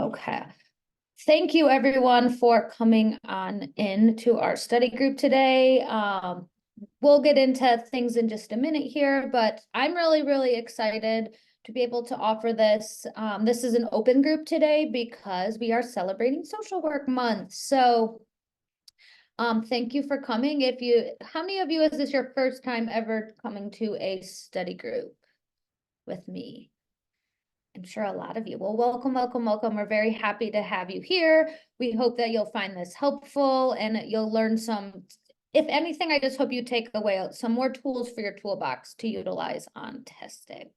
Okay. Thank you everyone for coming on in to our study group today. We'll get into things in just a minute here, but I'm really excited to be able to offer this. This is an open group today because we are celebrating Social Work Month. So thank you for coming. How many of you is this your first time ever coming to a study group with me? I'm sure a lot of you. Well, welcome. We're very happy to have you here. We hope that you'll find this helpful and you'll learn if anything, I just hope you take away some more tools for your toolbox to utilize on testing.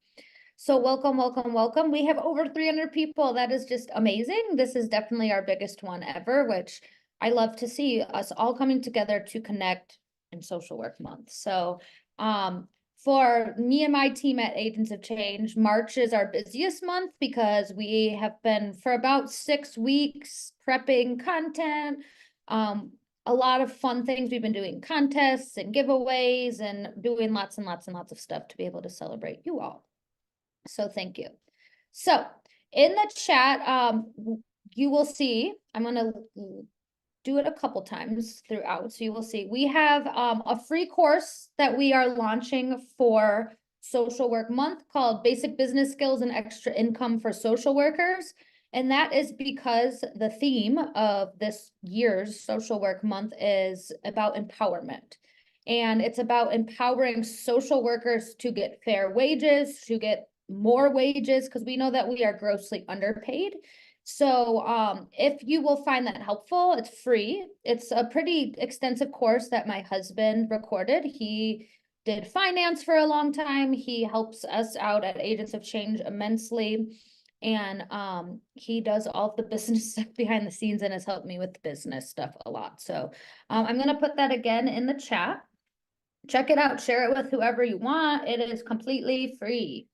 So welcome. We have over 300 people. That is just amazing. This is definitely our biggest one ever, which I love to see us all coming together to connect in Social Work Month. So, for me and my team at Agents of Change, March is our busiest month because we have been for about 6 weeks prepping content, a lot of fun things. We've been doing contests and giveaways and doing lots and lots of stuff to be able to celebrate you all. So thank you. So in the chat, you will see, I'm going to do it a couple times throughout. So you will see we have a free course that we are launching for Social Work Month called Basic Business Skills and Extra Income for Social Workers. And that is because the theme of this year's Social Work Month is about empowerment. And it's about empowering social workers to get fair wages, to get more wages, because we know that we are grossly underpaid. So if you will find that helpful, it's free. It's a pretty extensive course that my husband recorded. He did finance for a long time. He helps us out at Agents of Change immensely. And he does all of the business stuff behind the scenes and has helped me with the business stuff a lot. So I'm going to put that again in the chat. Check it out, share it with whoever you want. It is completely free.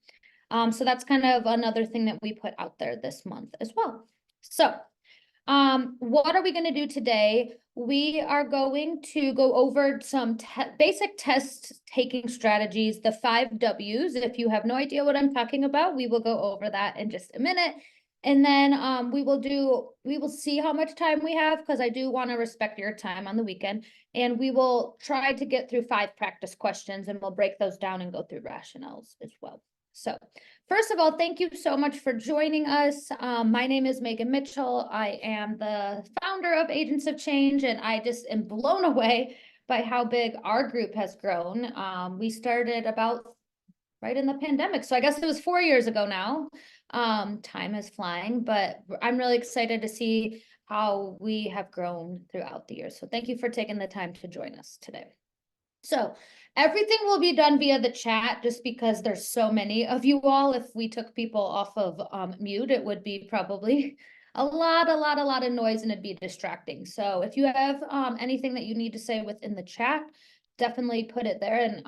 So that's kind of another thing that we put out there this month as well. So what are we going to do today? We are going to go over some basic test taking strategies, the 5 W's. If you have no idea what I'm talking about, we will go over that in just a minute. And then we will see how much time we have, because I do want to respect your time on the weekend. And we will try to get through 5 practice questions, and we'll break those down and go through rationales as well. So first of all, thank you so much for joining us. My name is Megan Mitchell. I am the founder of Agents of Change, and I just am blown away by how big our group has grown. We started about right in the pandemic. So I guess it was 4 years ago now. Time is flying, but I'm really excited to see how we have grown throughout the years. So thank you for taking the time to join us today. So everything will be done via the chat, just because there's so many of you all. If we took people off of mute, it would be probably a lot of noise and it'd be distracting. So if you have anything that you need to say within the chat, definitely put it there. And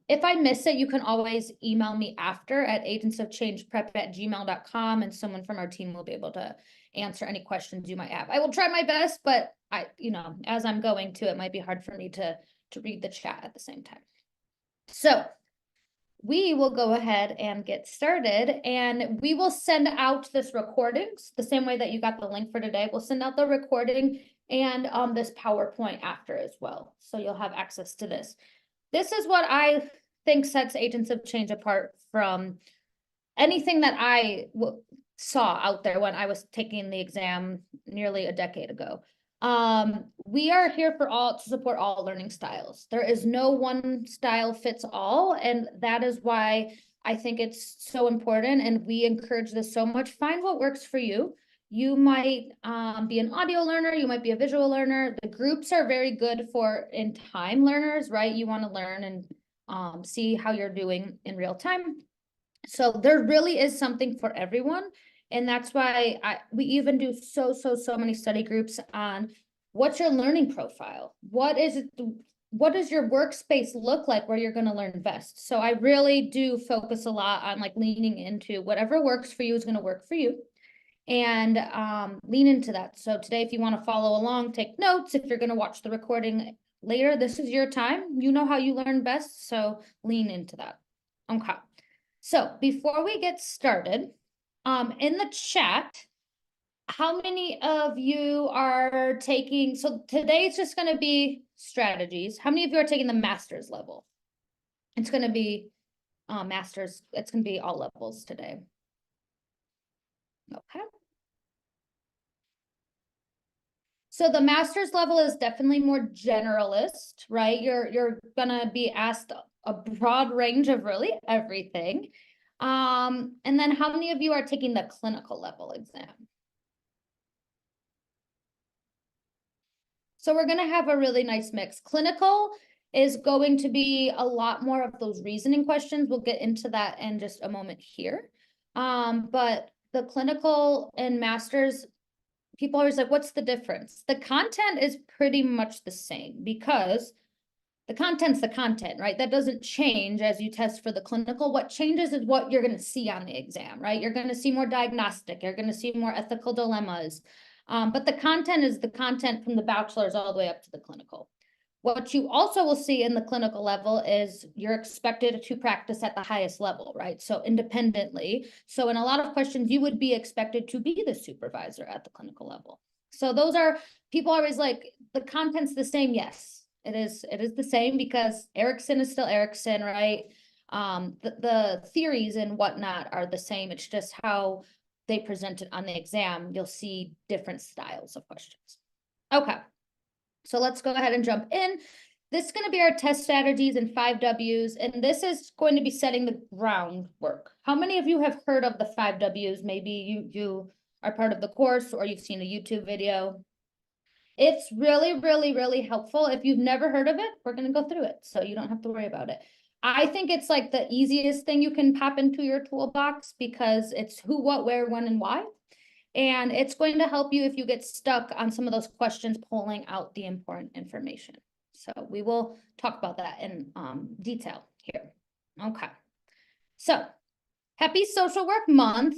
if I miss it, you can always email me after at agentsofchangeprep@gmail.com, and someone from our team will be able to answer any questions you might have. I will try my best, but as I'm going to, it might be hard for me to read the chat at the same time. So we will go ahead and get started, and we will send out this recordings the same way that you got the link for today. We'll send out the recording and this PowerPoint after as well. So you'll have access to this. This is what I think sets Agents of Change apart from anything that I saw out there when I was taking the exam nearly a decade ago. We are here to support all learning styles. There is no one style fits all, and that is why I think it's so important, and we encourage this so much. Find what works for you. You might be an audio learner, you might be a visual learner. The groups are very good for in-time learners, right? You want to learn and see how you're doing in real time. So there really is something for everyone. And that's why we even do so many study groups on what's your learning profile? What does your workspace look like where you're going to learn best? So I really do focus a lot on leaning into whatever works for you is going to work for you, and lean into that. So today, if you want to follow along, take notes. If you're going to watch the recording later, this is your time. You know how you learn best, so lean into that. Okay. So before we get started, in the chat, How many of you are taking, so today it's just gonna be strategies. How many of you are taking the master's level? It's gonna be master's, it's gonna be all levels today. Okay. So the master's level is definitely more generalist, right? You're gonna be asked a broad range of really everything. And then how many of you are taking the clinical level exam? So we're gonna have a really nice mix. Clinical is going to be a lot more of those reasoning questions. We'll get into that in just a moment here. But the clinical and masters, people are always like, what's the difference? The content is pretty much the same because the content's the content, right? That doesn't change as you test for the clinical. What changes is what you're going to see on the exam, right? You're going to see more diagnostic. You're going to see more ethical dilemmas. But the content is the content from the bachelor's all the way up to the clinical. What you also will see in the clinical level is you're expected to practice at the highest level, right? So independently. So in a lot of questions, you would be expected to be the supervisor at the clinical level. So those are, people are always like, the content's the same. Yes, it is the same because Erickson is still Erickson, right? The theories and whatnot are the same. It's just how they present it on the exam. You'll see different styles of questions. Okay. So let's go ahead and jump in. This is going to be our test strategies and 5 Ws, and this is going to be setting the groundwork. How many of you have heard of the 5 Ws? Maybe you are part of the course or you've seen a YouTube video. It's really, really, really helpful. If you've never heard of it, we're going to go through it, so you don't have to worry about it. I think it's like the easiest thing you can pop into your toolbox because it's who, what, where, when, and why. And it's going to help you if you get stuck on some of those questions, pulling out the important information. So we will talk about that in detail here. Okay. So happy Social Work Month.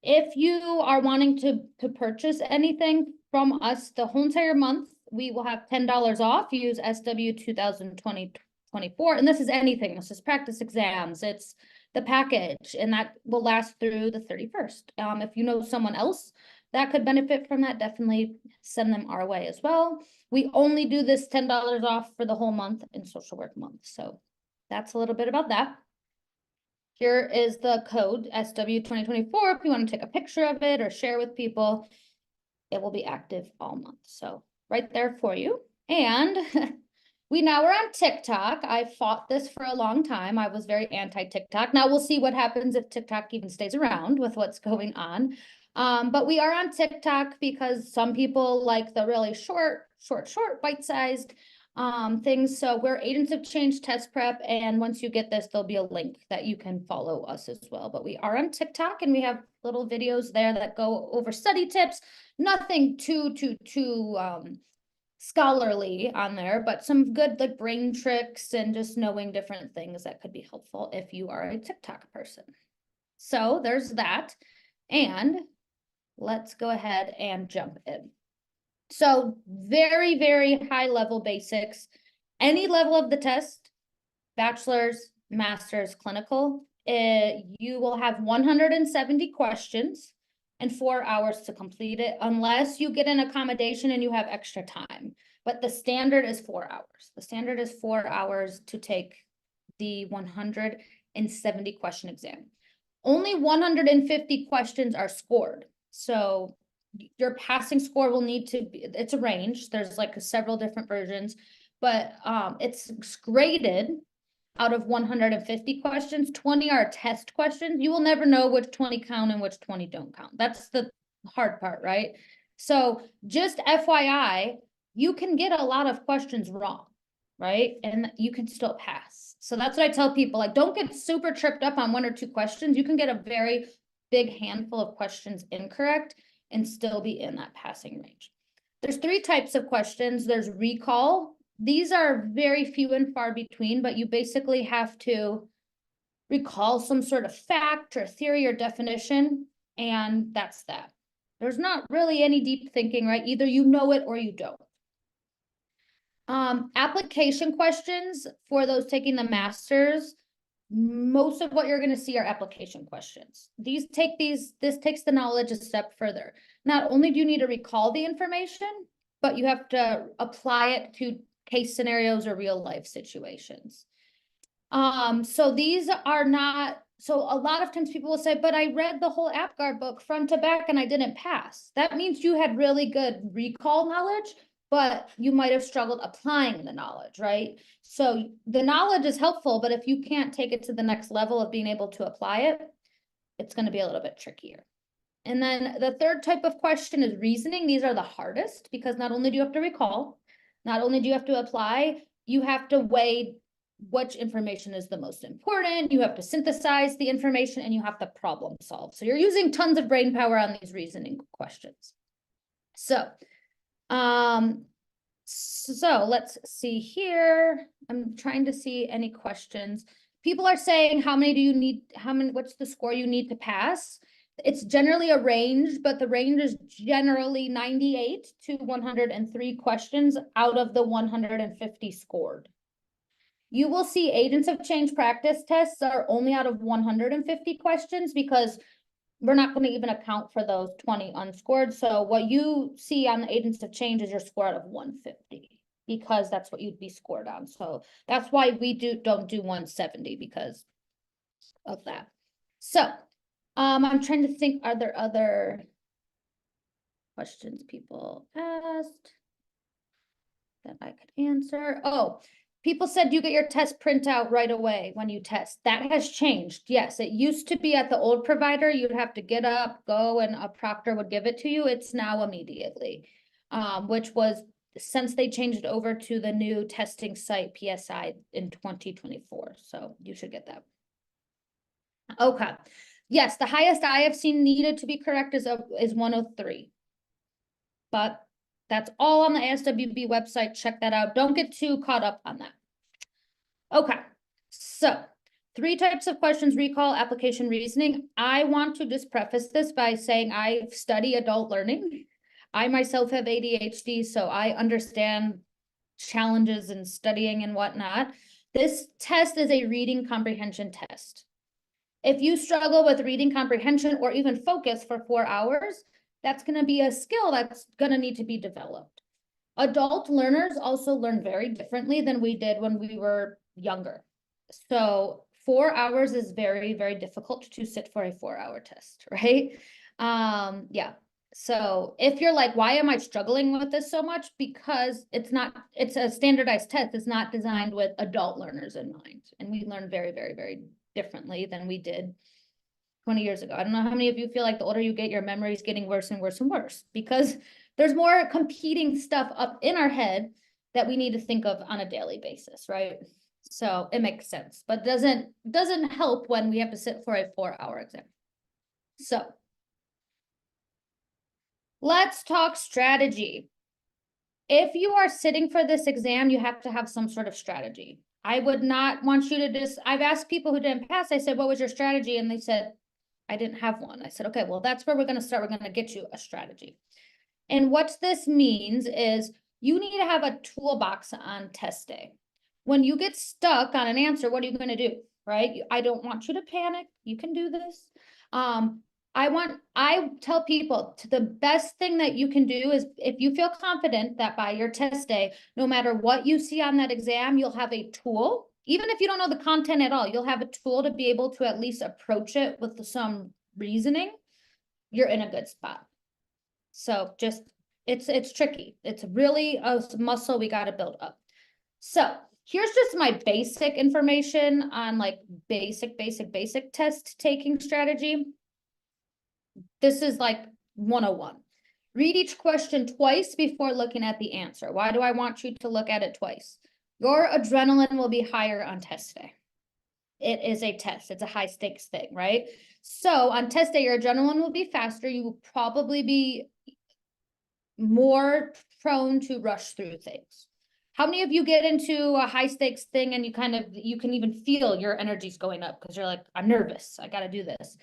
If you are wanting to purchase anything from us the whole entire month, we will have $10 off. Use SW 2024. And this is anything. This is practice exams. It's the package, and that will last through the 31st. If you know someone else that could benefit from that, definitely send them our way as well. We only do this $10 off for the whole month in Social Work Month. So that's a little bit about that. Here is the code SW 2024. If you want to take a picture of it or share with people, it will be active all month. So right there for you. And we now are on TikTok. I fought this for a long time. I was very anti-TikTok. Now we'll see what happens if TikTok even stays around with what's going on. But we are on TikTok because some people like the really short, bite-sized things. So we're Agents of Change Test Prep. And once you get this, there'll be a link that you can follow us as well. But we are on TikTok and we have little videos there that go over study tips. Nothing too scholarly on there, but some good like brain tricks and just knowing different things that could be helpful if you are a TikTok person. So there's that. And let's go ahead and jump in. So very, very high level basics. Any level of the test, bachelor's, master's, clinical, you will have 170 questions and 4 hours to complete it, unless you get an accommodation and you have extra time. But the standard is 4 hours. The standard is 4 hours to take the 170 question exam. Only 150 questions are scored. So your passing score will need to be, it's a range. There's like several different versions, but it's graded out of 150 questions. 20 are test questions. You will never know which 20 count and which 20 don't count. That's the hard part, right? So just FYI, you can get a lot of questions wrong, right? And you can still pass. So that's what I tell people, like, don't get super tripped up on 1 or 2 questions. You can get a very big handful of questions incorrect and still be in that passing range. There's 3 types of questions. There's recall. These are very few and far between, but you basically have to recall some sort of fact or theory or definition, and that's that. There's not really any deep thinking, right? Either you know it or you don't. Application questions for those taking the master's, most of what you're going to see are application questions. This takes the knowledge a step further. Not only do you need to recall the information, but you have to apply it to case scenarios or real life situations. So these are not, so a lot of times people will say, but I read the whole AppGuard book front to back and I didn't pass. That means you had really good recall knowledge, but you might have struggled applying the knowledge, right? So the knowledge is helpful, but if you can't take it to the next level of being able to apply it, it's going to be a little bit trickier. And then the third type of question is reasoning. These are the hardest because not only do you have to recall, not only do you have to apply, you have to weigh which information is the most important. You have to synthesize the information and you have to problem solve. So you're using tons of brain power on these reasoning questions. So let's see here. I'm trying to see any questions. People are saying, how many do you need? What's the score you need to pass? It's generally a range, but the range is generally 98 to 103 questions out of the 150 scored. You will see agents of change practice tests are only out of 150 questions because we're not going to even account for those 20 unscored. So what you see on the agents of change is your score out of 150 because that's what you'd be scored on. So that's why we don't do 170 because of that. So I'm trying to think, are there other questions people asked that I could answer? Oh, people said you get your test printout right away when you test. That has changed. Yes, it used to be at the old provider. You'd have to get up, go, and a proctor would give it to you. It's now immediately, which was since they changed over to the new testing site PSI in 2024. So you should get that. Okay. Yes, the highest I have seen needed to be correct is 103. But that's all on the ASWB website. Check that out. Don't get too caught up on that. Okay, so 3 types of questions: recall, application, reasoning. I want to just preface this by saying I study adult learning. I myself have ADHD, so I understand challenges in studying and whatnot. This test is a reading comprehension test. If you struggle with reading comprehension or even focus for 4 hours, that's going to be a skill that's going to need to be developed. Adult learners also learn very differently than we did when we were younger. So 4 hours is very, very difficult to sit for a 4-hour test, right? Yeah. So if you're like, why am I struggling with this so much? Because it's a standardized test. It's not designed with adult learners in mind. And we learn very, very, very differently than we did 20 years ago. I don't know how many of you feel like the older you get, your memory is getting worse and worse and worse because there's more competing stuff up in our head that we need to think of on a daily basis, right? So it makes sense, but doesn't help when we have to sit for a 4-hour exam. So let's talk strategy. If you are sitting for this exam, you have to have some sort of strategy. I would not want you to I've asked people who didn't pass, I said, what was your strategy? And they said, I didn't have one. I said, okay, well, that's where we're going to start. We're going to get you a strategy. And what this means is you need to have a toolbox on test day. When you get stuck on an answer, what are you going to do, right? I don't want you to panic. You can do this. I tell people the best thing that you can do is if you feel confident that by your test day, no matter what you see on that exam, you'll have a tool. Even if you don't know the content at all, you'll have a tool to be able to at least approach it with some reasoning. You're in a good spot. So just, it's tricky. It's really a muscle we got to build up. So here's just my basic information on like basic test taking strategy. This is like 101. Read each question twice before looking at the answer. Why do I want you to look at it twice? Your adrenaline will be higher on test day. It is a test. It's a high stakes thing, right? So on test day, your adrenaline will be faster. You will probably be more prone to rush through things. How many of you get into a high stakes thing and you can even feel your energy's going up because you're like, I'm nervous. I got to do this.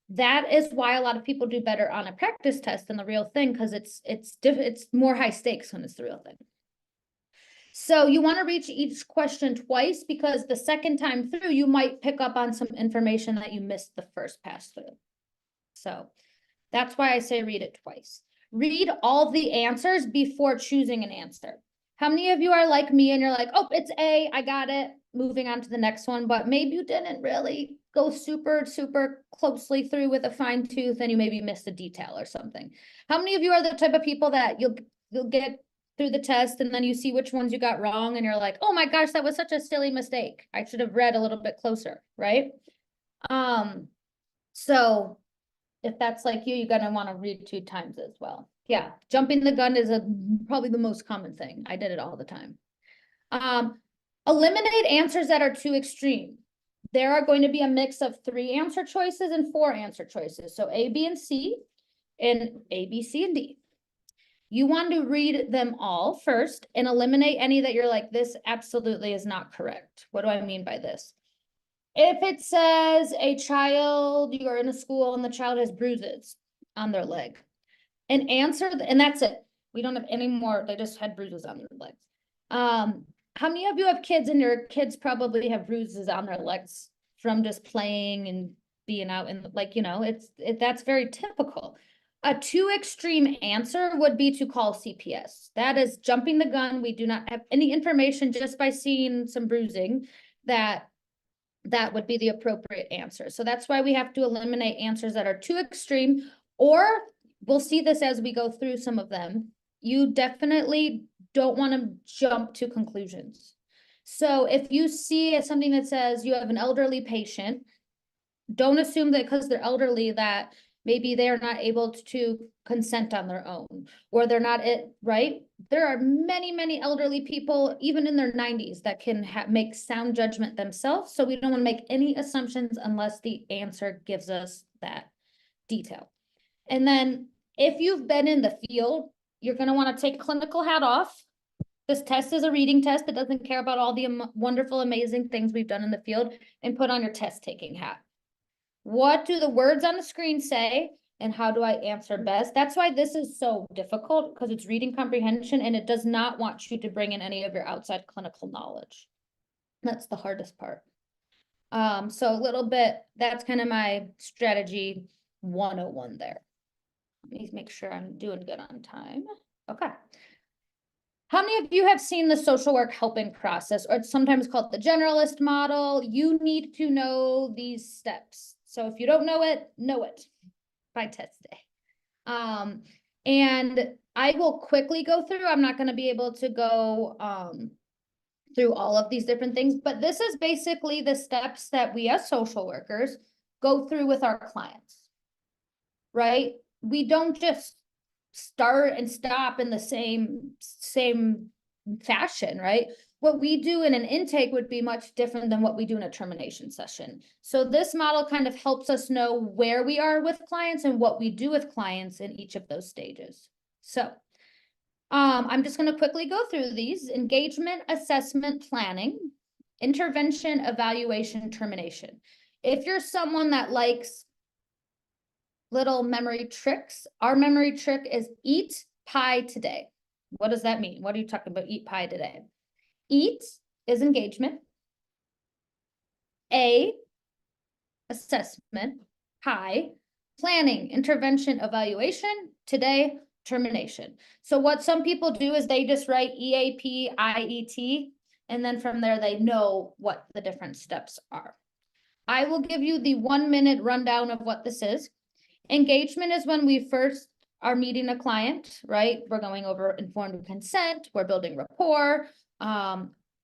That is why a lot of people do better on a practice test than the real thing because it's more high stakes when it's the real thing. So you want to read each question twice because the second time through, you might pick up on some information that you missed the first pass through. So that's why I say read it twice. Read all the answers before choosing an answer. How many of you are like me and you're like, oh, it's A, I got it, moving on to the next one, but maybe you didn't really go super, super closely through with a fine tooth and you maybe missed a detail or something. How many of you are the type of people that you'll get through the test and then you see which ones you got wrong and you're like, oh my gosh, that was such a silly mistake. I should have read a little bit closer, right? So if that's like you, you're gonna want to read 2 times as well. Yeah, jumping the gun is probably the most common thing. I did it all the time. Eliminate answers that are too extreme. There are going to be a mix of 3 answer choices and 4 answer choices. So A, B, and C, and A, B, C, and D. You want to read them all first and eliminate any that you're like, this absolutely is not correct. What do I mean by this? If it says a child, you're in a school and the child has bruises on their leg, and answer, and that's it. We don't have any more, they just had bruises on their legs. How many of you have kids and your kids probably have bruises on their legs from just playing and being out and like, you know, that's very typical. A too extreme answer would be to call CPS. That is jumping the gun. We do not have any information just by seeing some bruising that would be the appropriate answer. So that's why we have to eliminate answers that are too extreme, or we'll see this as we go through some of them. You definitely don't want to jump to conclusions. So if you see something that says you have an elderly patient, don't assume that because they're elderly that maybe they're not able to consent on their own, or they're not right? There are many, many elderly people, even in their 90s, that can make sound judgment themselves. So we don't want to make any assumptions unless the answer gives us that detail. And then if you've been in the field, you're going to want to take clinical hat off. This test is a reading test. It doesn't care about all the wonderful, amazing things we've done in the field, and put on your test taking hat. What do the words on the screen say, and how do I answer best? That's why this is so difficult, because it's reading comprehension and it does not want you to bring in any of your outside clinical knowledge. That's the hardest part. So a little bit, that's kind of my strategy 101 there. Let me make sure I'm doing good on time. Okay. How many of you have seen the social work helping process, or it's sometimes called the generalist model? You need to know these steps. So if you don't know it by test day. And I will quickly go through. I'm not going to be able to go through all of these different things, but this is basically the steps that we as social workers go through with our clients, right? We don't just start and stop in the same fashion, right? What we do in an intake would be much different than what we do in a termination session. So this model kind of helps us know where we are with clients and what we do with clients in each of those stages. So I'm just going to quickly go through these: engagement, assessment, planning, intervention, evaluation, termination. If you're someone that likes little memory tricks, our memory trick is eat pie today. What does that mean? What are you talking about? Eat pie today. Eat is engagement. A, assessment. Pie, planning, intervention, evaluation. Today, termination. So what some people do is they just write EAP, IET, and then from there they know what the different steps are. I will give you the 1-minute rundown of what this is. Engagement is when we first are meeting a client, right? We're going over informed consent, we're building rapport,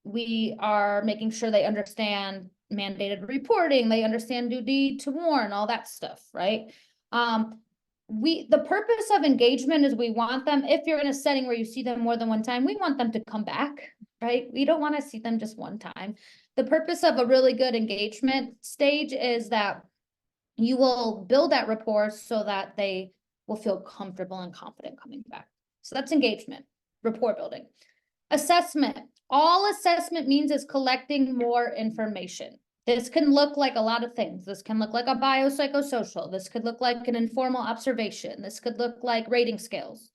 we are making sure they understand mandated reporting, they understand duty to warn, all that stuff, right? The purpose of engagement is we want them, if you're in a setting where you see them more than one time, we want them to come back, right? We don't want to see them just one time. The purpose of a really good engagement stage is that you will build that rapport so that they will feel comfortable and confident coming back. So that's engagement, rapport building. Assessment. All assessment means is collecting more information. This can look like a lot of things. This can look like a biopsychosocial. This could look like an informal observation. This could look like rating scales.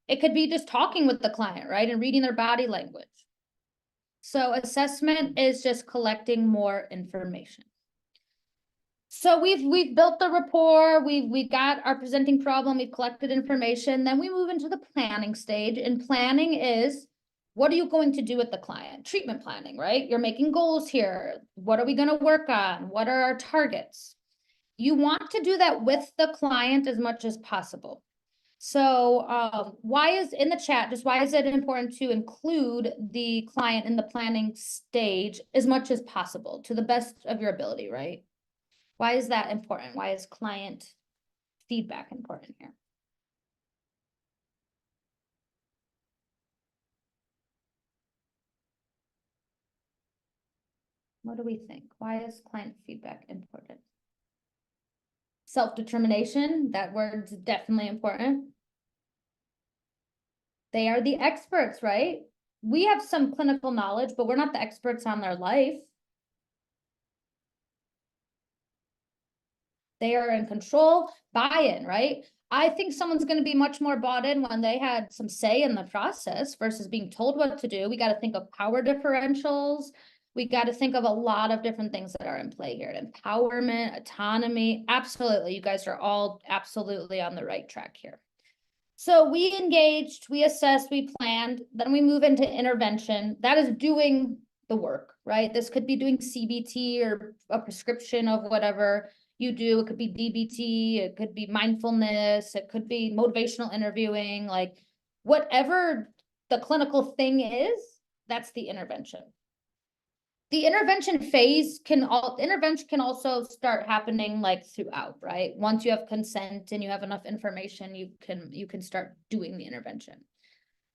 It could be just talking with the client, right? And reading their body language. So assessment is just collecting more information. So we've built the rapport, we got our presenting problem, we've collected information, then we move into the planning stage. And planning is, what are you going to do with the client? Treatment planning, right? You're making goals here. What are we going to work on? What are our targets? You want to do that with the client as much as possible. So why is in the chat, just why is it important to include the client in the planning stage as much as possible to the best of your ability, right? Why is that important? Why is client feedback important here? What do we think? Why is client feedback important? Self-determination, that word's definitely important. They are the experts, right? We have some clinical knowledge, but we're not the experts on their life. They are in control. Buy-in, right? I think someone's going to be much more bought in when they had some say in the process versus being told what to do. We got to think of power differentials. We got to think of a lot of different things that are in play here. Empowerment, autonomy. Absolutely. You guys are all absolutely on the right track here. So we engaged, we assessed, we planned, then we move into intervention. That is doing the work, right? This could be doing CBT or a prescription of whatever you do. It could be DBT, it could be mindfulness, it could be motivational interviewing, like whatever the clinical thing is, that's the intervention. The intervention phase can also start happening like throughout, right? Once you have consent and you have enough information, you can start doing the intervention.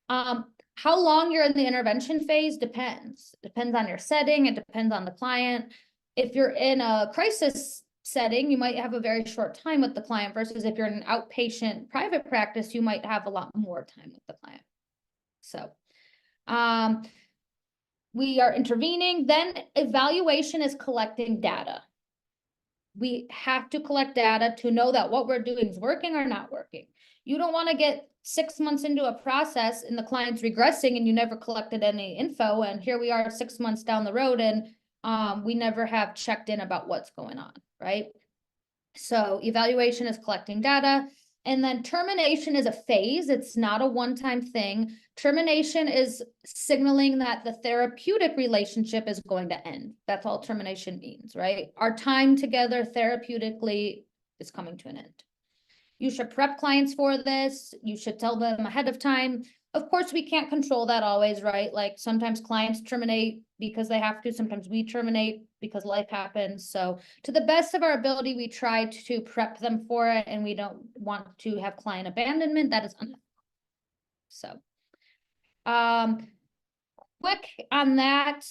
How long you're in the intervention phase depends. Depends on your setting, it depends on the client. If you're in a crisis setting, you might have a very short time with the client versus if you're in an outpatient private practice, you might have a lot more time with the client. So, we are intervening, then evaluation is collecting data. We have to collect data to know that what we're doing is working or not working. You don't want to get 6 months into a process and the client's regressing and you never collected any info. And here we are 6 months down the road and we never have checked in about what's going on, right? So evaluation is collecting data. And then termination is a phase. It's not a one-time thing. Termination is signaling that the therapeutic relationship is going to end. That's all termination means, right? Our time together therapeutically is coming to an end. You should prep clients for this. You should tell them ahead of time. Of course, we can't control that always, right? Like sometimes clients terminate because they have to. Sometimes we terminate because life happens. So to the best of our ability, we try to prep them for it, and we don't want to have client abandonment. That is unethical. So quick on that,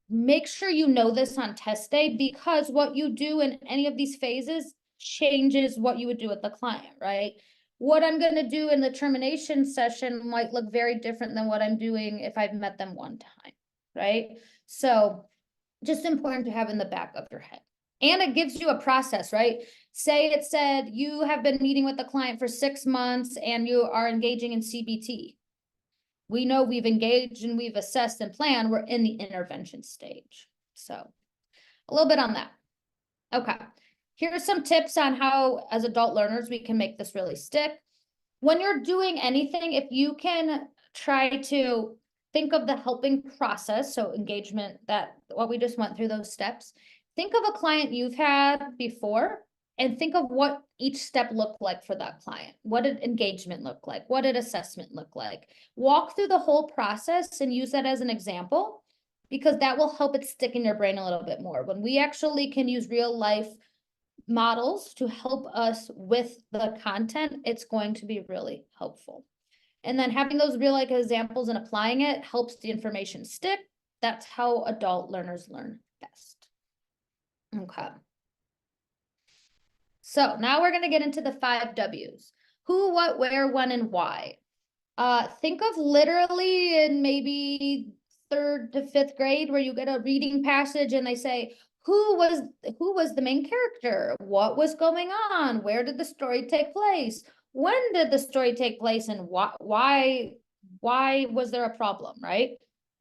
make sure you know this on test day, because what you do in any of these phases changes what you would do with the client, right? What I'm going to do in the termination session might look very different than what I'm doing if I've met them one time, right? So just important to have in the back of your head. And it gives you a process, right? Say it said you have been meeting with the client for 6 months and you are engaging in CBT. We know we've engaged and we've assessed and planned. We're in the intervention stage. So a little bit on that. Okay. Here are some tips on how, as adult learners, we can make this really stick. When you're doing anything, if you can try to think of the helping process, so engagement, that what we just went through those steps, think of a client you've had before and think of what each step looked like for that client. What did engagement look like? What did assessment look like? Walk through the whole process and use that as an example, because that will help it stick in your brain a little bit more. When we actually can use real life models to help us with the content, it's going to be really helpful. And then having those real life examples and applying it helps the information stick. That's how adult learners learn best. Okay. So now we're going to get into the 5 W's. Who, what, where, when, and why. Think of literally in maybe 3rd to 5th grade where you get a reading passage and they say, who was the main character? What was going on? Where did the story take place? When did the story take place? And why was there a problem, right?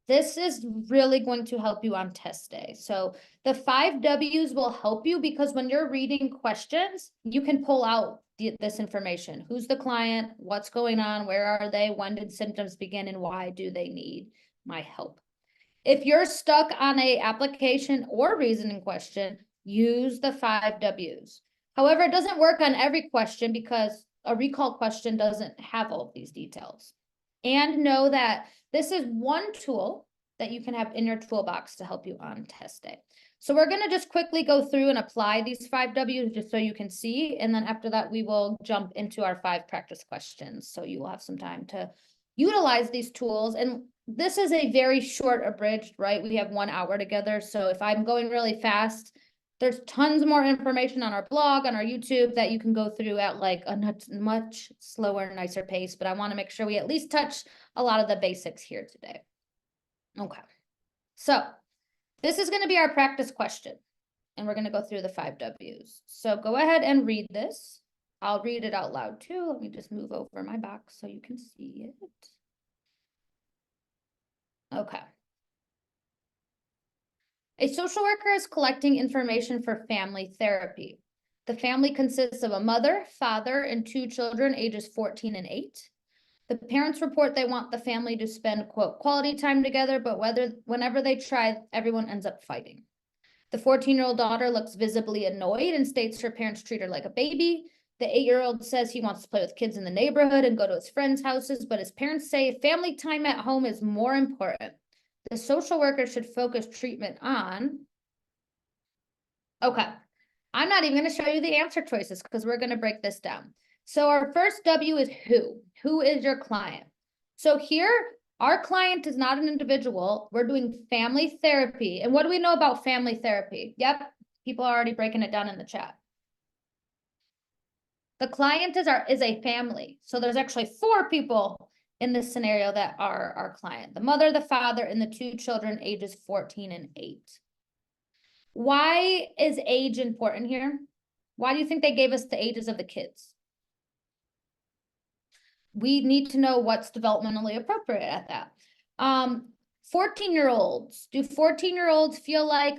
This is really going to help you on test day. So the 5 W's will help you because when you're reading questions, you can pull out this information. Who's the client? What's going on? Where are they? When did symptoms begin? And why do they need my help? If you're stuck on a application or reasoning question, use the 5 W's. However, it doesn't work on every question because a recall question doesn't have all of these details. And know that this is one tool that you can have in your toolbox to help you on test day. So we're going to just quickly go through and apply these 5 W's just so you can see. And then after that, we will jump into our 5 practice questions. So you will have some time to utilize these tools. And this is a very short abridged, right? We have 1 hour together. So if I'm going really fast, there's tons more information on our blog, on our YouTube that you can go through at like a much slower, nicer pace. But I want to make sure we at least touch a lot of the basics here today. Okay. So this is going to be our practice question. And we're going to go through the 5 W's. So go ahead and read this. I'll read it out loud too. Let me just move over my box so you can see it. Okay. A social worker is collecting information for family therapy. The family consists of a mother, father, and 2 children ages 14 and 8. The parents report they want the family to spend, quote, quality time together, but whenever they try, everyone ends up fighting. The 14-year-old daughter looks visibly annoyed and states her parents treat her like a baby. The 8-year-old says he wants to play with kids in the neighborhood and go to his friends' houses, but his parents say family time at home is more important. The social worker should focus treatment on. Okay, I'm not even going to show you the answer choices because we're going to break this down. So our first W is who. Who is your client? So here, our client is not an individual. We're doing family therapy. And what do we know about family therapy? Yep, people are already breaking it down in the chat. The client is a family. So there's actually 4 people in this scenario that are our client. The mother, the father, and the 2 children ages 14 and 8. Why is age important here? Why do you think they gave us the ages of the kids? We need to know what's developmentally appropriate at that. 14-year-olds, do 14-year-olds feel like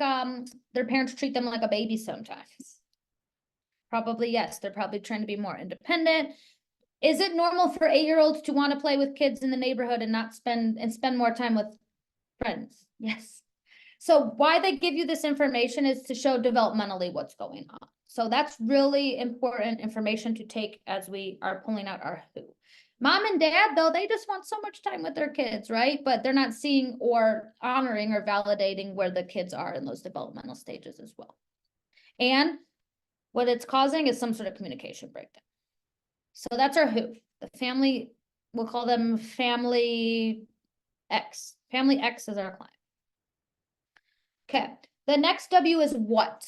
their parents treat them like a baby sometimes? Probably yes. They're probably trying to be more independent. Is it normal for 8-year-olds to want to play with kids in the neighborhood and not spend more time with friends? Yes. So why they give you this information is to show developmentally what's going on. So that's really important information to take as we are pulling out our who. Mom and dad, though, they just want so much time with their kids, right? But they're not seeing or honoring or validating where the kids are in those developmental stages as well. And what it's causing is some sort of communication breakdown. So that's our who. The family, we'll call them family X. Family X is our client. Okay, the next W is what.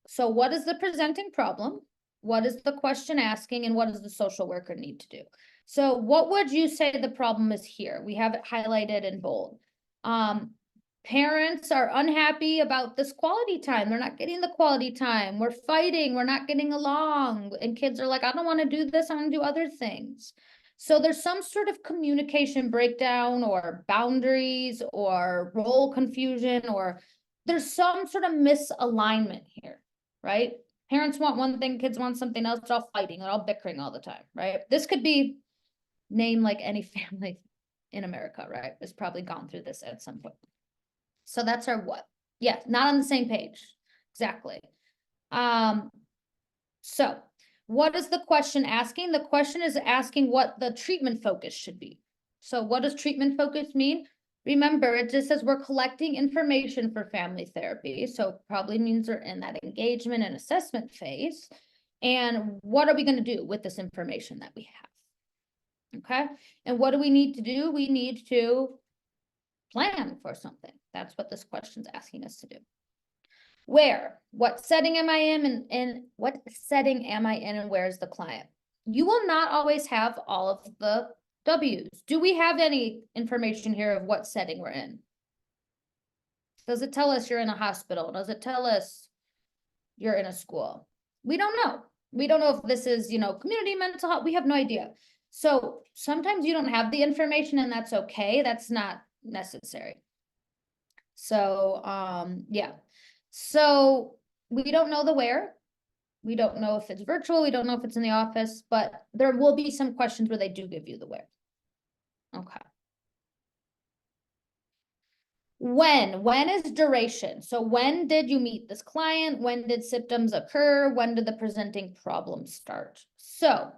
So what is the presenting problem? What is the question asking? And what does the social worker need to do? So what would you say the problem is here? We have it highlighted in bold. Parents are unhappy about this quality time. They're not getting the quality time. We're fighting. We're not getting along. And kids are like, I don't want to do this. I want to do other things. So there's some sort of communication breakdown or boundaries or role confusion, or there's some sort of misalignment here, right? Parents want one thing, kids want something else. They're all fighting. They're all bickering all the time, right? This could be named like any family in America, right? It's probably gone through this at some point. So that's our what. Yeah, not on the same page. Exactly. So what is the question asking? The question is asking what the treatment focus should be. So what does treatment focus mean? Remember, it just says we're collecting information for family therapy. So probably means they're in that engagement and assessment phase. And what are we going to do with this information that we have? Okay. And what do we need to do? We need to plan for something. That's what this question's asking us to do. Where? What setting am I in and what setting am I in and where's the client? You will not always have all of the W's. Do we have any information here of what setting we're in? Does it tell us you're in a hospital? Does it tell us you're in a school? We don't know. We don't know if this is, community mental health. We have no idea. So sometimes you don't have the information and that's okay. That's not necessary. So, yeah. So we don't know the where. We don't know if it's virtual. We don't know if it's in the office, but there will be some questions where they do give you the where. Okay. When is duration? So when did you meet this client? When did symptoms occur? When did the presenting problem start? So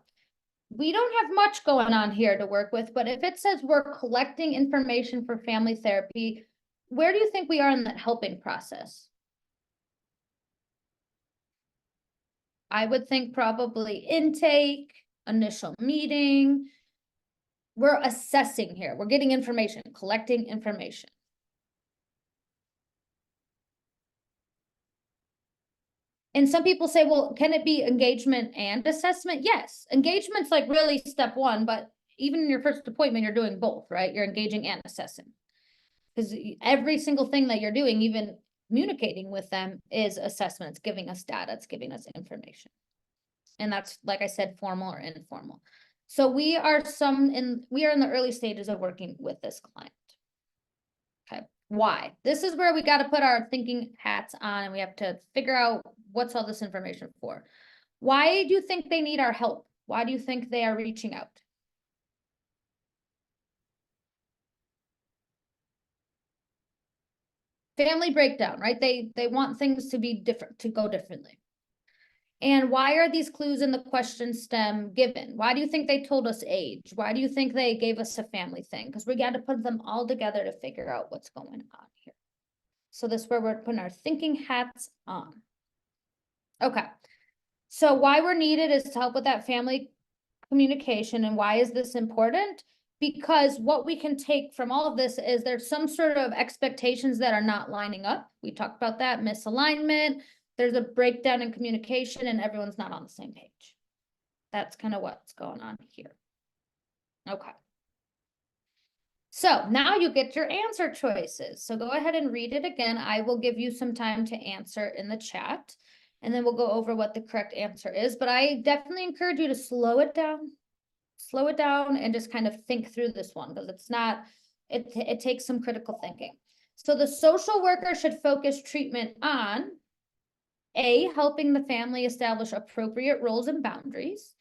we don't have much going on here to work with, but if it says we're collecting information for family therapy, where do you think we are in that helping process? I would think probably intake, initial meeting. We're assessing here. We're getting information, collecting information. And some people say, well, can it be engagement and assessment? Yes, engagement's like really step one, but even in your first appointment, you're doing both, right? You're engaging and assessing. Because every single thing that you're doing, even communicating with them, is assessment. It's giving us data, it's giving us information. And that's, like I said, formal or informal. So we are in the early stages of working with this client. Okay, why? This is where we got to put our thinking hats on and we have to figure out what's all this information for. Why do you think they need our help? Why do you think they are reaching out? Family breakdown, right? They want things to be different, to go differently. And why are these clues in the question stem given? Why do you think they told us age? Why do you think they gave us a family thing? Because we got to put them all together to figure out what's going on here. So this is where we're putting our thinking hats on. Okay. So why we're needed is to help with that family communication. And why is this important? Because what we can take from all of this is there's some sort of expectations that are not lining up. We talked about that, misalignment. There's a breakdown in communication and everyone's not on the same page. That's kind of what's going on here. Okay. So now you get your answer choices. So go ahead and read it again. I will give you some time to answer in the chat, and then we'll go over what the correct answer is. But I definitely encourage you to slow it down and just kind of think through this one, because it's not, it takes some critical thinking. So the social worker should focus treatment on A, helping the family establish appropriate roles and boundaries.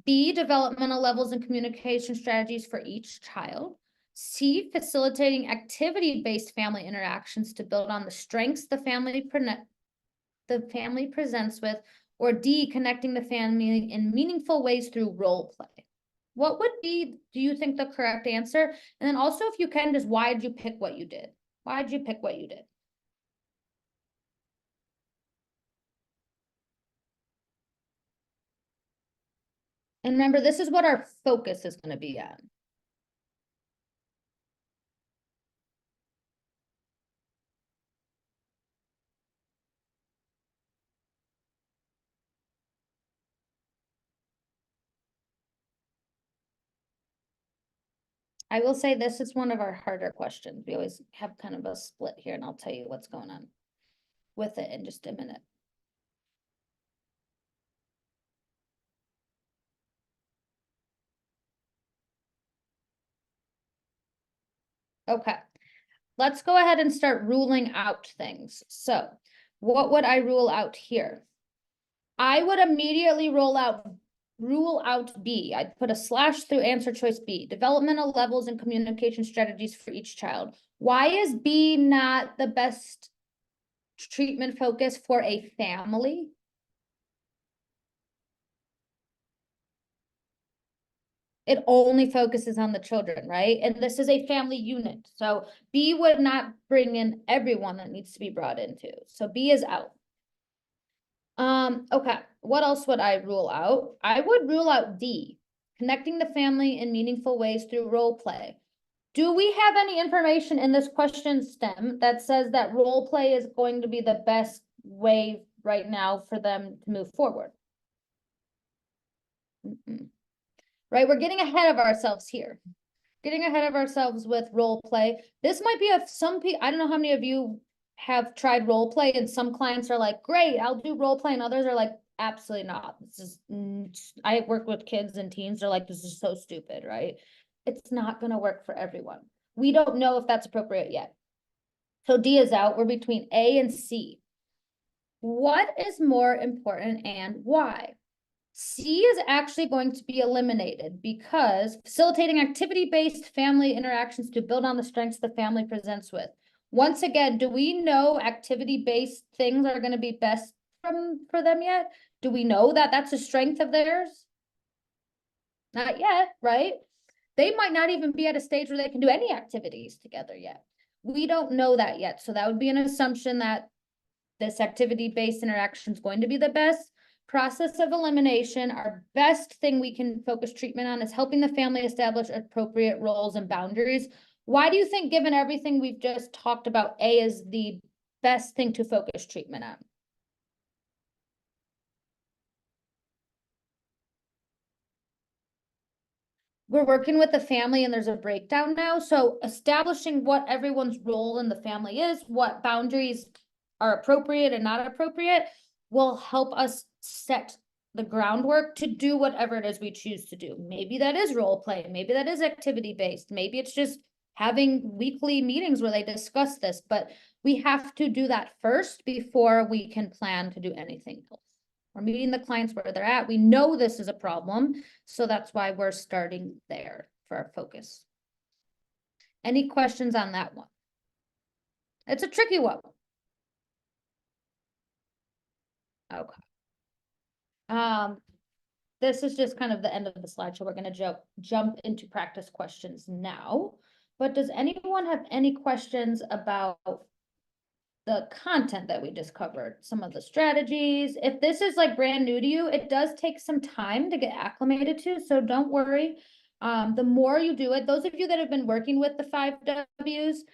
B, developmental levels and communication strategies for each child. C, facilitating activity-based family interactions to build on the strengths the family presents with. Or D, connecting the family in meaningful ways through role play. What would be, do you think, the correct answer? And then also, if you can, just why did you pick what you did? Why did you pick what you did? And remember, this is what our focus is going to be on. I will say this is one of our harder questions. We always have kind of a split here, and I'll tell you what's going on with it in just a minute. Okay, let's go ahead and start ruling out things. So what would I rule out here? I would immediately rule out B. I'd put a slash through answer choice B, developmental levels and communication strategies for each child. Why is B not the best treatment focus for a family? It only focuses on the children, right? And this is a family unit. So B would not bring in everyone that needs to be brought into. So B is out. Okay, what else would I rule out? I would rule out D, connecting the family in meaningful ways through role play. Do we have any information in this question stem that says that role play is going to be the best way right now for them to move forward? Right, we're getting ahead of ourselves here. Getting ahead of ourselves with role play. This might be some people, I don't know how many of you have tried role play, and some clients are like, great, I'll do role play, and others are like, absolutely not. This is, I work with kids and teens, they're like, this is so stupid, right? It's not gonna work for everyone. We don't know if that's appropriate yet. So D is out. We're between A and C. What is more important and why? C is actually going to be eliminated because facilitating activity-based family interactions to build on the strengths the family presents with. Once again, do we know activity-based things are going to be best for them yet? Do we know that that's a strength of theirs? Not yet, right? They might not even be at a stage where they can do any activities together yet. We don't know that yet. So that would be an assumption that this activity-based interaction is going to be the best process of elimination. Our best thing we can focus treatment on is helping the family establish appropriate roles and boundaries. Why do you think, given everything we've just talked about, A is the best thing to focus treatment on? We're working with the family and there's a breakdown now. So establishing what everyone's role in the family is, what boundaries are appropriate and not appropriate, will help us set the groundwork to do whatever it is we choose to do. Maybe that is role play. Maybe that is activity based. Maybe it's just having weekly meetings where they discuss this, but we have to do that first before we can plan to do anything else. We're meeting the clients where they're at. We know this is a problem, so that's why we're starting there for our focus. Any questions on that one? It's a tricky one. Okay. This is just kind of the end of the slide, so we're going to jump into practice questions now. But does anyone have any questions about the content that we just covered, some of the strategies? If this is like brand new to you, it does take some time to get acclimated to, so don't worry. The more you do it, those of you that have been working with the 5 Ws,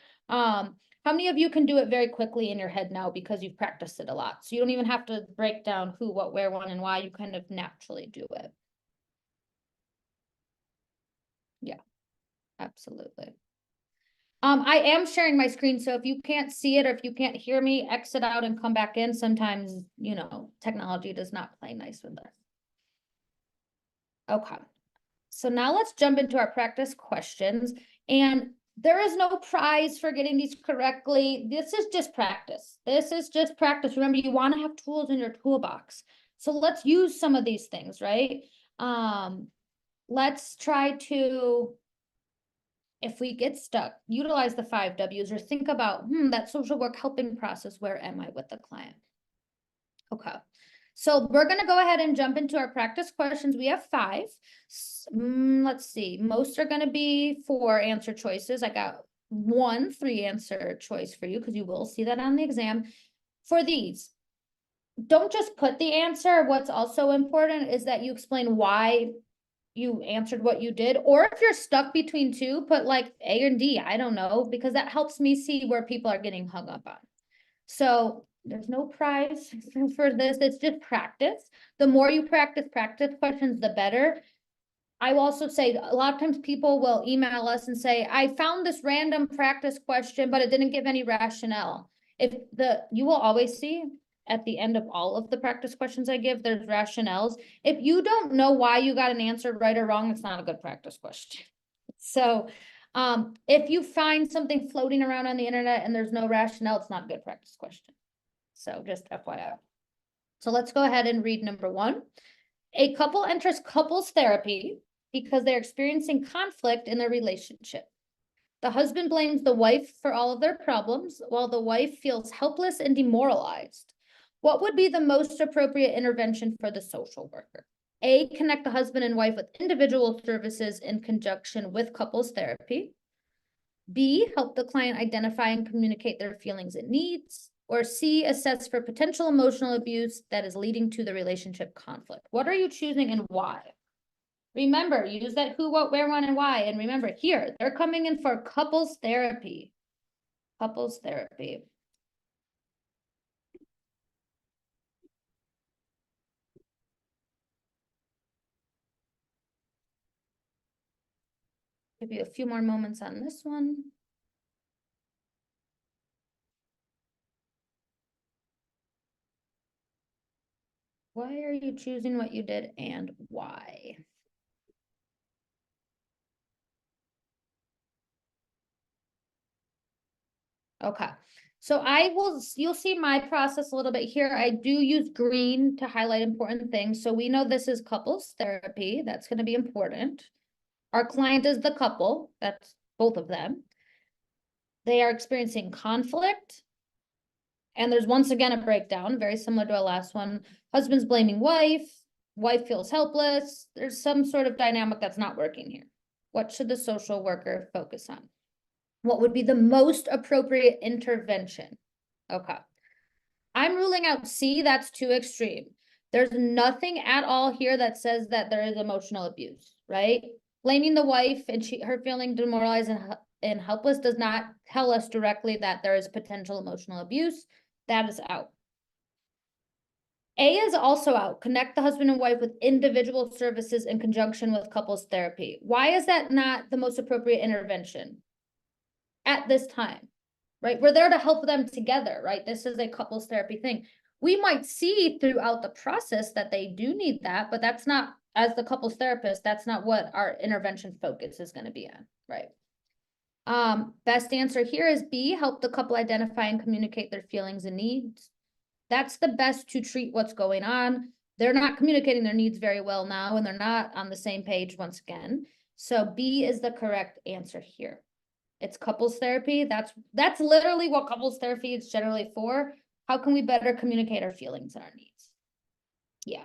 how many of you can do it very quickly in your head now because you've practiced it a lot? So you don't even have to break down who, what, where, when, and why. You kind of naturally do it. Yeah, absolutely. I am sharing my screen, so if you can't see it or if you can't hear me, exit out and come back in. Sometimes, you know, technology does not play nice with us. Okay, so now let's jump into our practice questions. And there is no prize for getting these correctly. This is just practice. This is just practice. Remember, you want to have tools in your toolbox. So let's use some of these things, right? Let's try to, if we get stuck, utilize the 5 Ws or think about, that social work helping process, where am I with the client? Okay, so we're gonna go ahead and jump into our practice questions. We have 5. Let's see, most are gonna be 4 answer choices. I got 1 3 answer choice for you because you will see that on the exam. For these, don't just put the answer. What's also important is that you explain why you answered what you did, or if you're stuck between 2, put like A and D, I don't know, because that helps me see where people are getting hung up on. So there's no prize for this. It's just practice. The more you practice questions, the better. I will also say a lot of times people will email us and say, I found this random practice question, but it didn't give any rationale. You will always see at the end of all of the practice questions I give, there's rationales. If you don't know why you got an answer right or wrong, it's not a good practice question. So if you find something floating around on the internet and there's no rationale, it's not a good practice question. So just FYI. So let's go ahead and read number 1. A couple enters couples therapy because they're experiencing conflict in their relationship. The husband blames the wife for all of their problems, while the wife feels helpless and demoralized. What would be the most appropriate intervention for the social worker? A, connect the husband and wife with individual services in conjunction with couples therapy. B, help the client identify and communicate their feelings and needs. Or C, assess for potential emotional abuse that is leading to the relationship conflict. What are you choosing and why? Remember, use that who, what, where, when, and why. And remember, here, they're coming in for couples therapy. Couples therapy. Give you a few more moments on this one. Why are you choosing what you did and why? Okay. So you'll see my process a little bit here. I do use green to highlight important things. So we know this is couples therapy. That's going to be important. Our client is the couple. That's both of them. They are experiencing conflict. And there's once again a breakdown, very similar to our last one. Husband's blaming wife. Wife feels helpless. There's some sort of dynamic that's not working here. What should the social worker focus on? What would be the most appropriate intervention? Okay. I'm ruling out C, that's too extreme. There's nothing at all here that says that there is emotional abuse, right? Blaming the wife and her feeling demoralized and helpless does not tell us directly that there is potential emotional abuse. That is out. A is also out. Connect the husband and wife with individual services in conjunction with couples therapy. Why is that not the most appropriate intervention at this time? Right? We're there to help them together, right? This is a couples therapy thing. We might see throughout the process that they do need that, but that's not, as the couples therapist, that's not what our intervention focus is going to be on, right? Best answer here is B, help the couple identify and communicate their feelings and needs. That's the best to treat what's going on. They're not communicating their needs very well now, and they're not on the same page once again. So B is the correct answer here. It's couples therapy. That's literally what couples therapy is generally for. How can we better communicate our feelings and our needs? Yeah.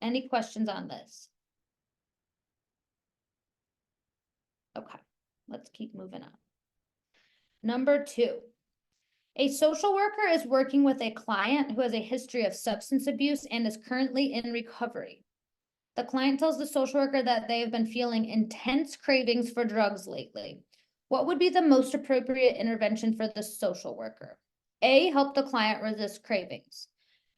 Any questions on this? Okay, let's keep moving on. Number 2. A social worker is working with a client who has a history of substance abuse and is currently in recovery. The client tells the social worker that they have been feeling intense cravings for drugs lately. What would be the most appropriate intervention for the social worker? A, help the client resist cravings.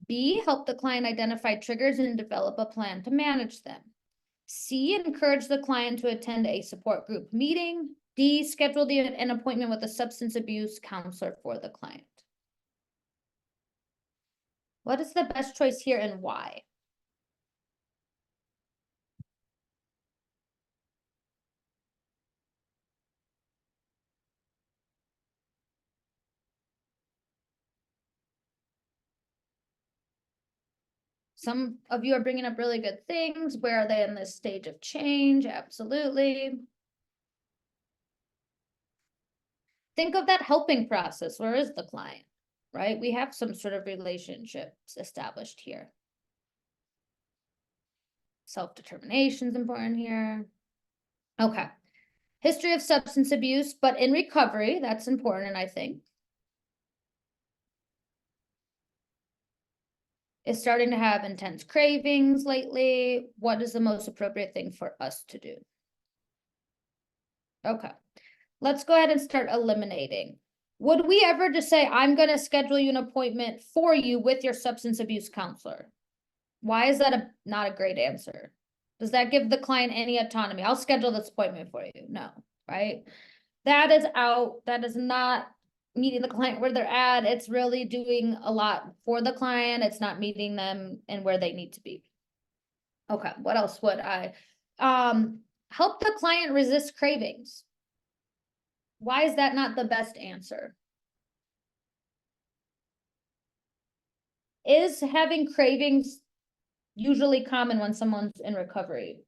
B, help the client identify triggers and develop a plan to manage them. C, encourage the client to attend a support group meeting. D, schedule an appointment with a substance abuse counselor for the client. What is the best choice here and why? Some of you are bringing up really good things. Where are they in this stage of change? Absolutely. Think of that helping process. Where is the client, right? We have some sort of relationships established here. Self-determination is important here. Okay. History of substance abuse, but in recovery, that's important, I think. Is starting to have intense cravings lately. What is the most appropriate thing for us to do? Okay. Let's go ahead and start eliminating. Would we ever just say, I'm going to schedule you an appointment for you with your substance abuse counselor? Why is that not a great answer? Does that give the client any autonomy? I'll schedule this appointment for you. No, right? That is out. That is not meeting the client where they're at. It's really doing a lot for the client. It's not meeting them and where they need to be. Okay, what else would I? Help the client resist cravings. Why is that not the best answer? Is having cravings usually common when someone's in recovery,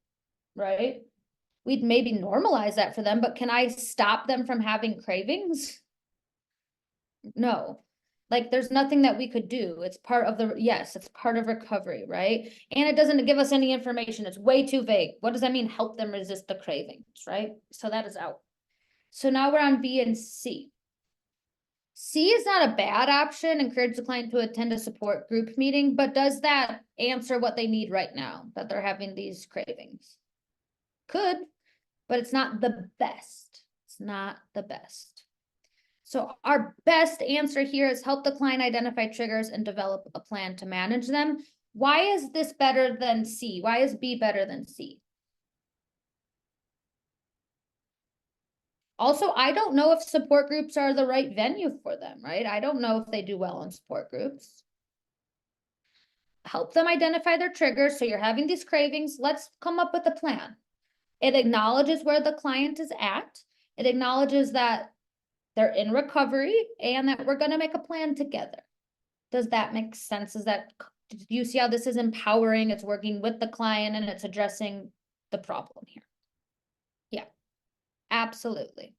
right? We'd maybe normalize that for them, but can I stop them from having cravings? No. Like there's nothing that we could do. It's part of yes, it's part of recovery, right? And it doesn't give us any information. It's way too vague. What does that mean? Help them resist the cravings, right? So that is out. So now we're on B and C. C is not a bad option. Encourage the client to attend a support group meeting, but does that answer what they need right now, that they're having these cravings? Could, but it's not the best. It's not the best. So our best answer here is help the client identify triggers and develop a plan to manage them. Why is this better than C? Why is B better than C? Also, I don't know if support groups are the right venue for them, right? I don't know if they do well in support groups. Help them identify their triggers. So you're having these cravings. Let's come up with a plan. It acknowledges where the client is at. It acknowledges that they're in recovery, and that we're going to make a plan together. Does that make sense? Do you see how this is empowering? It's working with the client and it's addressing the problem here. Yeah, absolutely.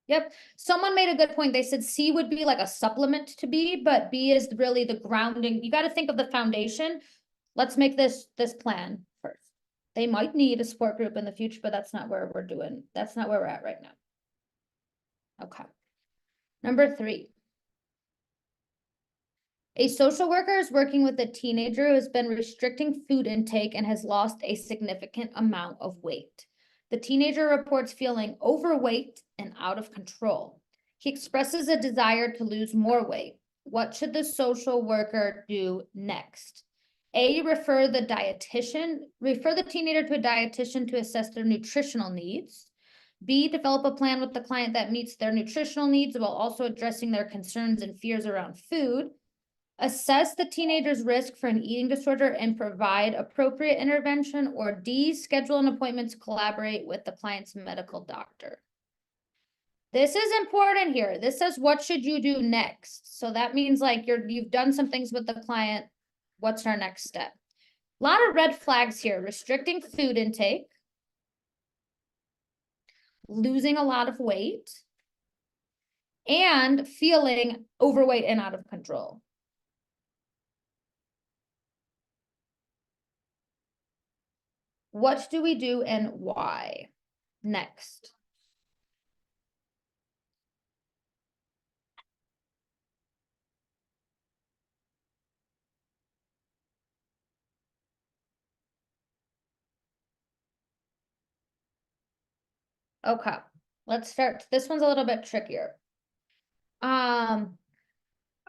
Yep. Someone made a good point. They said C would be like a supplement to B, but B is really the grounding. You got to think of the foundation. Let's make this plan first. They might need a support group in the future, but that's not where that's not where we're at right now. Okay. Number 3. A social worker is working with a teenager who has been restricting food intake and has lost a significant amount of weight. The teenager reports feeling overweight and out of control. He expresses a desire to lose more weight. What should the social worker do next? A, refer the teenager to a dietitian to assess their nutritional needs. B, develop a plan with the client that meets their nutritional needs while also addressing their concerns and fears around food. Assess the teenager's risk for an eating disorder and provide appropriate intervention. Or D, schedule an appointment to collaborate with the client's medical doctor. This is important here. This says, what should you do next? So that means like you've done some things with the client. What's our next step? A lot of red flags here. Restricting food intake, losing a lot of weight, and feeling overweight and out of control. What do we do and why? Next. Okay, let's start. This one's a little bit trickier.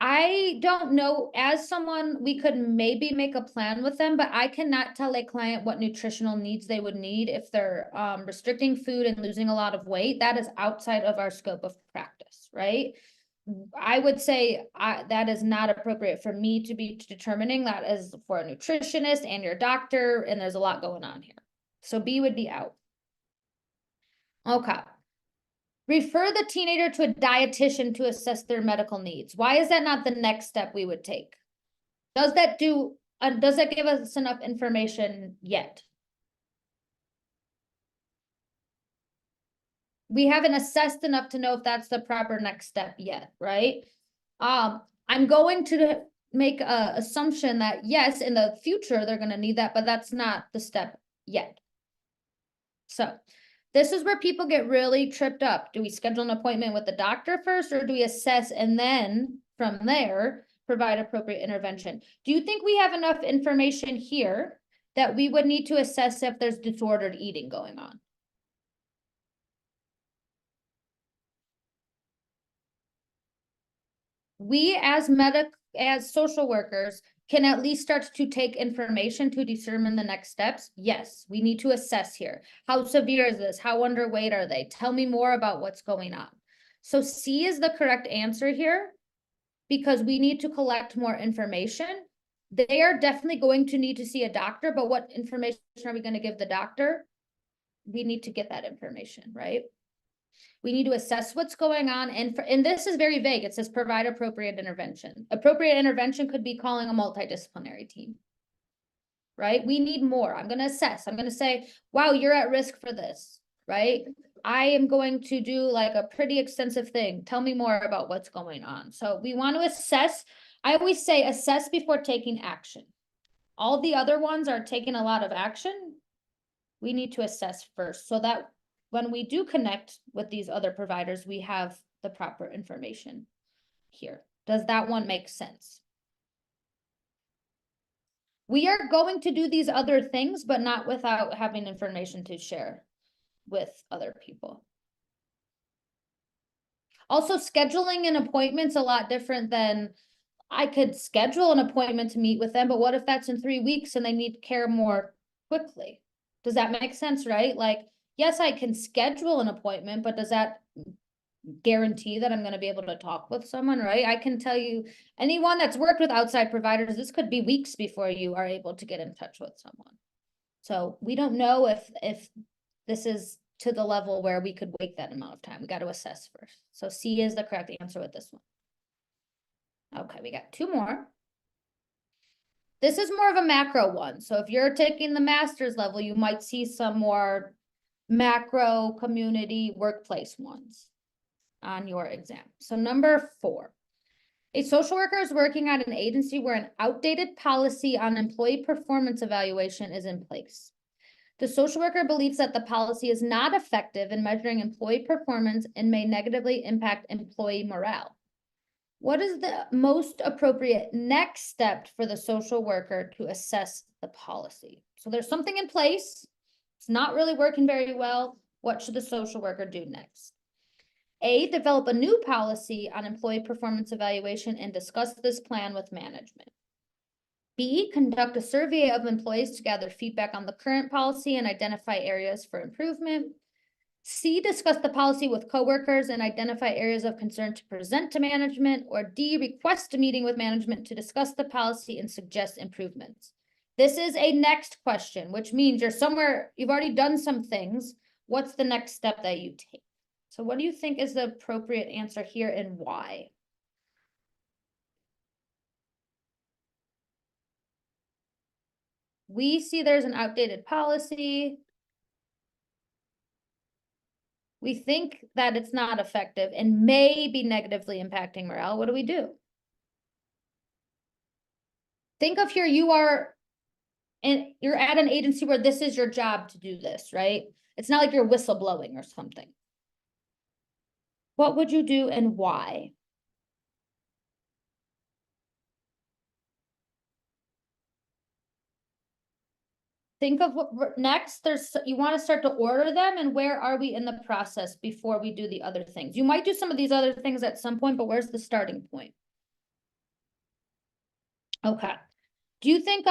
I don't know, as someone, we could maybe make a plan with them, but I cannot tell a client what nutritional needs they would need if they're restricting food and losing a lot of weight. That is outside of our scope of practice, right? I would say that is not appropriate for me to be determining. That is for a nutritionist and your doctor, and there's a lot going on here. So B would be out. Okay. Refer the teenager to a dietitian to assess their medical needs. Why is that not the next step we would take? Does that give us enough information yet? We haven't assessed enough to know if that's the proper next step yet, right? I'm going to make a assumption that yes, in the future, they're going to need that, but that's not the step yet. So this is where people get really tripped up. Do we schedule an appointment with the doctor first, or do we assess and then from there provide appropriate intervention? Do you think we have enough information here that we would need to assess if there's disordered eating going on? We as social workers can at least start to take information to determine the next steps. Yes, we need to assess here. How severe is this? How underweight are they? Tell me more about what's going on. So C is the correct answer here because we need to collect more information. They are definitely going to need to see a doctor, but what information are we going to give the doctor? We need to get that information, right? We need to assess what's going on. And this is very vague. It says provide appropriate intervention. Appropriate intervention could be calling a multidisciplinary team, right? We need more. I'm going to assess. I'm going to say, wow, you're at risk for this, right? I am going to do like a pretty extensive thing. Tell me more about what's going on. So we want to assess. I always say assess before taking action. All the other ones are taking a lot of action. We need to assess first so that when we do connect with these other providers, we have the proper information here. Does that one make sense? We are going to do these other things, but not without having information to share with other people. Also, scheduling an appointment's a lot different than I could schedule an appointment to meet with them, but what if that's in 3 weeks and they need care more quickly? Does that make sense, right? Like, yes, I can schedule an appointment, but does that guarantee that I'm going to be able to talk with someone, right? I can tell you, anyone that's worked with outside providers, this could be weeks before you are able to get in touch with someone. So we don't know if this is to the level where we could wait that amount of time. We got to assess first. So C is the correct answer with this one. Okay, we got two more. This is more of a macro one. So if you're taking the master's level, you might see some more macro community workplace ones on your exam. So number 4, a social worker is working at an agency where an outdated policy on employee performance evaluation is in place. The social worker believes that the policy is not effective in measuring employee performance and may negatively impact employee morale. What is the most appropriate next step for the social worker to assess the policy? So there's something in place. It's not really working very well. What should the social worker do next? A, develop a new policy on employee performance evaluation and discuss this plan with management. B, conduct a survey of employees to gather feedback on the current policy and identify areas for improvement. C, discuss the policy with coworkers and identify areas of concern to present to management. Or D, request a meeting with management to discuss the policy and suggest improvements. This is a next question, which means you're somewhere, you've already done some things. What's the next step that you take? So what do you think is the appropriate answer here and why? We see there's an outdated policy. We think that it's not effective and may be negatively impacting morale. What do we do? Think of here, you're at an agency where this is your job to do this, right? It's not like you're whistleblowing or something. What would you do and why? Think of what next. You want to start to order them, and where are we in the process before we do the other things? You might do some of these other things at some point, but where's the starting point? Okay. Do you think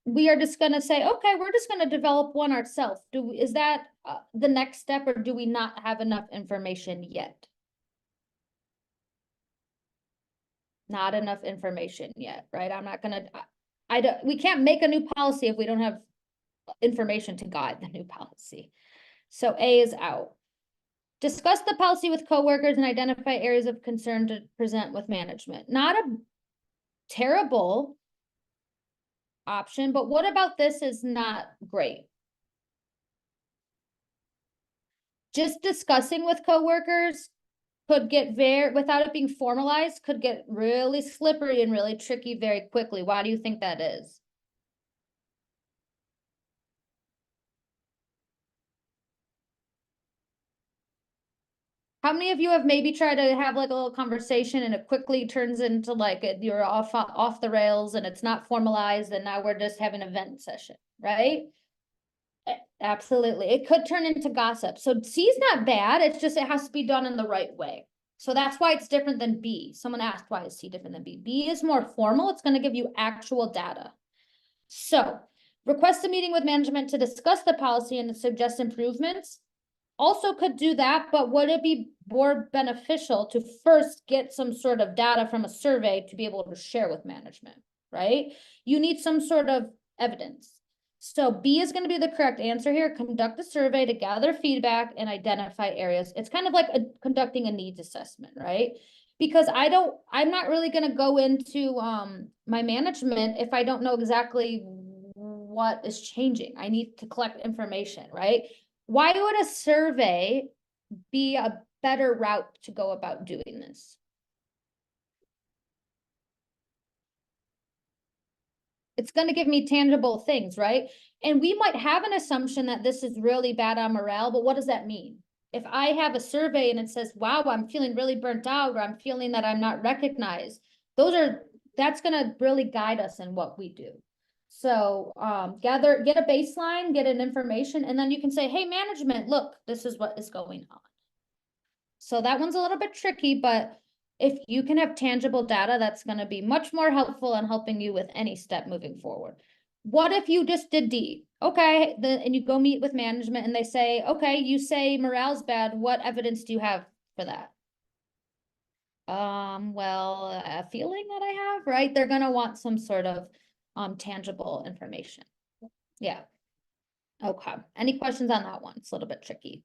we are just gonna say, okay, we're just gonna develop one ourselves? Is that the next step, or do we not have enough information yet? Not enough information yet, right? I'm not gonna. We can't make a new policy if we don't have information to guide the new policy. So A is out. Discuss the policy with coworkers and identify areas of concern to present with management. Not a terrible option, but what about this is not great? Just discussing with coworkers could get without it being formalized, could get really slippery and really tricky very quickly. Why do you think that is? How many of you have maybe tried to have like a little conversation and it quickly turns into like you're off the rails and it's not formalized and now we're just having a vent session, right? Absolutely. It could turn into gossip. So C is not bad. It's just it has to be done in the right way. So that's why it's different than B. Someone asked why is C different than B. B is more formal. It's going to give you actual data. So request a meeting with management to discuss the policy and suggest improvements. Also could do that, but would it be more beneficial to first get some sort of data from a survey to be able to share with management, right? You need some sort of evidence. So B is going to be the correct answer here. Conduct a survey to gather feedback and identify areas. It's kind of like conducting a needs assessment, right? Because I'm not really going to go into my management if I don't know exactly what is changing. I need to collect information, right? Why would a survey be a better route to go about doing this? It's going to give me tangible things, right? And we might have an assumption that this is really bad on morale, but what does that mean? If I have a survey and it says, wow, I'm feeling really burnt out, or I'm feeling that I'm not recognized, that's going to really guide us in what we do. So get a baseline, get an information, and then you can say, hey, management, look, this is what is going on. So that one's a little bit tricky, but if you can have tangible data, that's going to be much more helpful in helping you with any step moving forward. What if you just did D? Okay, and you go meet with management and they say, okay, you say morale's bad. What evidence do you have for that? Well, a feeling that I have, right? They're going to want some sort of tangible information. Yeah. Okay. Any questions on that one? It's a little bit tricky.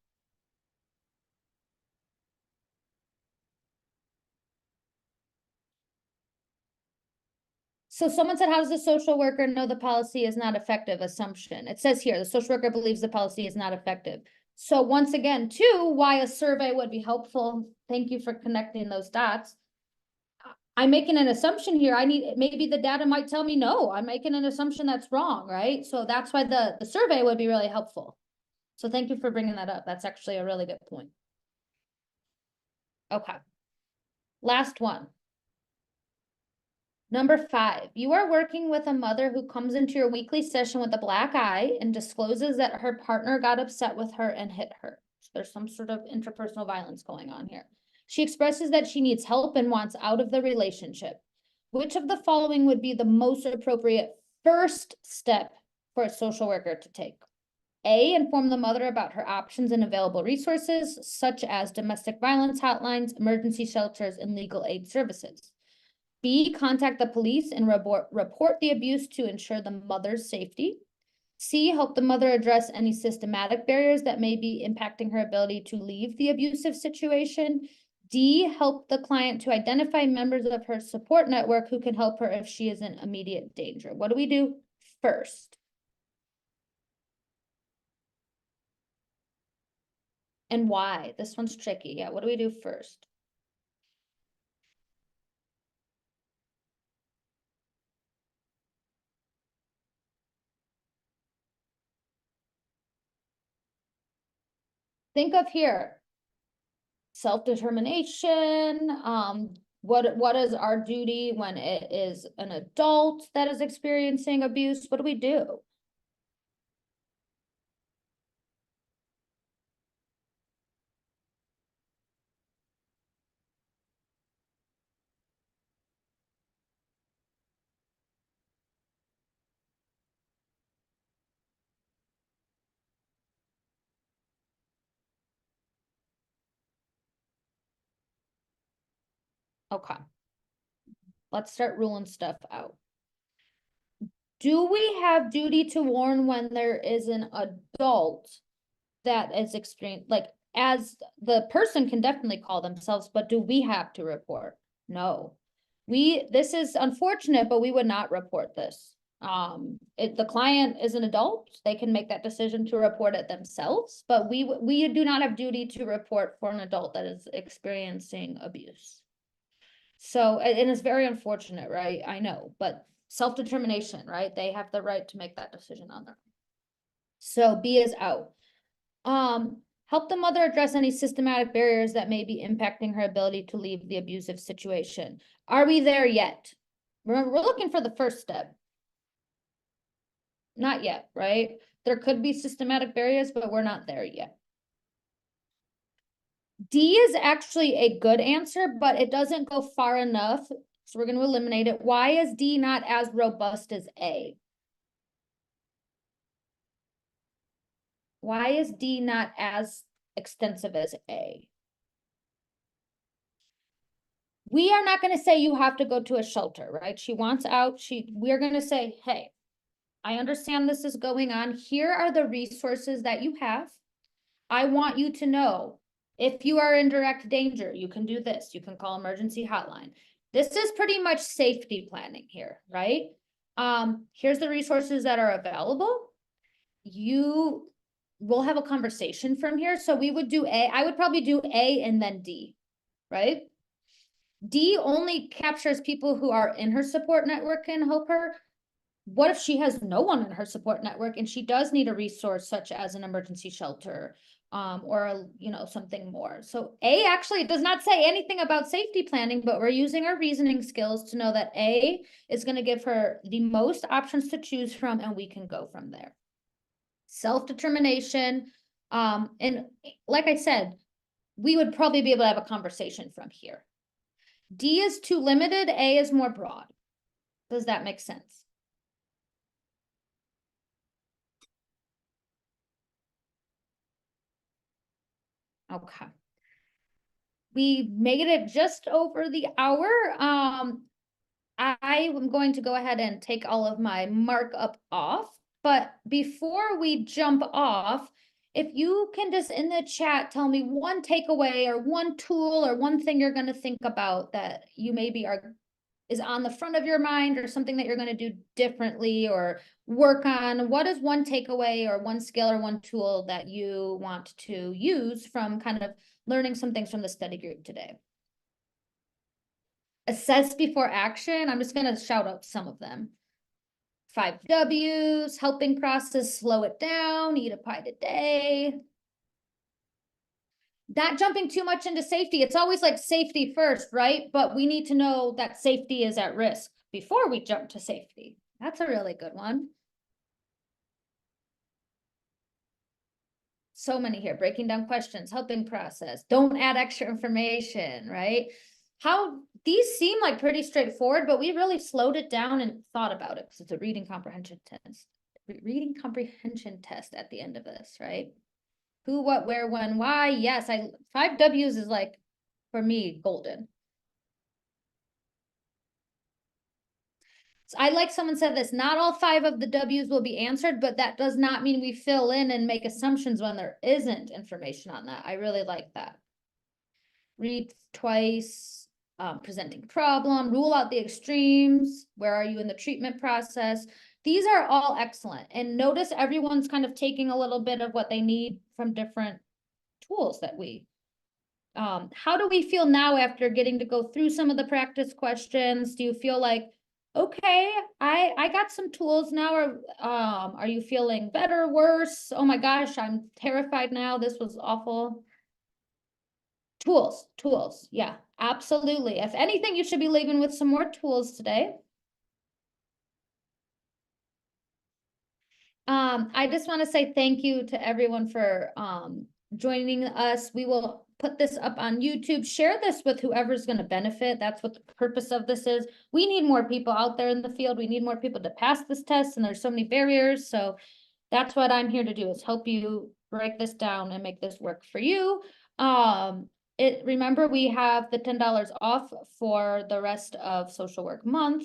So someone said, how does the social worker know the policy is not effective? Assumption. It says here, the social worker believes the policy is not effective. So once again, too, why a survey would be helpful. Thank you for connecting those dots. I'm making an assumption here. Maybe the data might tell me no, I'm making an assumption that's wrong, right? So that's why the survey would be really helpful. So thank you for bringing that up. That's actually a really good point. Okay. Last one. Number 5, you are working with a mother who comes into your weekly session with a black eye and discloses that her partner got upset with her and hit her. So there's some sort of interpersonal violence going on here. She expresses that she needs help and wants out of the relationship. Which of the following would be the most appropriate first step for a social worker to take? A, inform the mother about her options and available resources, such as domestic violence hotlines, emergency shelters, and legal aid services. B, contact the police and report the abuse to ensure the mother's safety. C, help the mother address any systematic barriers that may be impacting her ability to leave the abusive situation. D, help the client to identify members of her support network who can help her if she is in immediate danger. What do we do first? And why? This one's tricky. Yeah, what do we do first? Think of here, self-determination, what is our duty when it is an adult that is experiencing abuse? What do we do? Okay. Let's start ruling stuff out. Do we have duty to warn when there is an adult that is experiencing, like, as the person can definitely call themselves, but do we have to report? No. This is unfortunate, but we would not report this. If the client is an adult, they can make that decision to report it themselves, but we do not have duty to report for an adult that is experiencing abuse. So, and it's very unfortunate, right? I know, but self-determination, right? They have the right to make that decision on their own. So B is out. Help the mother address any systematic barriers that may be impacting her ability to leave the abusive situation. Are we there yet? Remember, we're looking for the first step. Not yet, right? There could be systematic barriers, but we're not there yet. D is actually a good answer, but it doesn't go far enough. So we're going to eliminate it. Why is D not as robust as A? Why is D not as extensive as A? We are not going to say you have to go to a shelter, right? She wants out. We're going to say, hey, I understand this is going on. Here are the resources that you have. I want you to know if you are in direct danger, you can do this. You can call emergency hotline. This is pretty much safety planning here, right? Here's the resources that are available. You will have a conversation from here. So we would do A. I would probably do A and then D, right? D only captures people who are in her support network and help her. What if she has no one in her support network and she does need a resource such as an emergency shelter, or something more? So A actually does not say anything about safety planning, but we're using our reasoning skills to know that A is going to give her the most options to choose from, and we can go from there. Self-determination, and like I said, we would probably be able to have a conversation from here. D is too limited, A is more broad. Does that make sense? Okay. We made it just over the hour. I am going to go ahead and take all of my markup off, but before we jump off, if you can just in the chat tell me one takeaway or one tool or one thing you're going to think about that you maybe is on the front of your mind, or something that you're going to do differently or work on? What is one takeaway or one skill or one tool that you want to use from kind of learning some things from the study group today? Assess before action. I'm just going to shout out some of them. 5 W's, helping process, slow it down, eat a pie a day. Not jumping too much into safety. It's always like safety first, right? But we need to know that safety is at risk before we jump to safety. That's a really good one. So many here. Breaking down questions, helping process, don't add extra information, right? How these seem like pretty straightforward, but we really slowed it down and thought about it because it's a reading comprehension test. Reading comprehension test at the end of this, right? Who, what, where, when, why. Yes, 5 W's is like, for me, golden. So I like someone said this, not all 5 of the W's will be answered, but that does not mean we fill in and make assumptions when there isn't information on that. I really like that. Read twice, presenting problem, rule out the extremes. Where are you in the treatment process? These are all excellent. And notice everyone's kind of taking a little bit of what they need from different tools that we, how do we feel now after getting to go through some of the practice questions? Do you feel like, okay, I got some tools now, or are you feeling better, worse? Oh my gosh, I'm terrified now. This was awful. Tools. Yeah, absolutely. If anything, you should be leaving with some more tools today. I just want to say thank you to everyone for joining us. We will put this up on YouTube. Share this with whoever's going to benefit. That's what the purpose of this is. We need more people out there in the field. We need more people to pass this test, and there's so many barriers. So that's what I'm here to do, is help you break this down and make this work for you. Remember, we have the $10 off for the rest of social work month.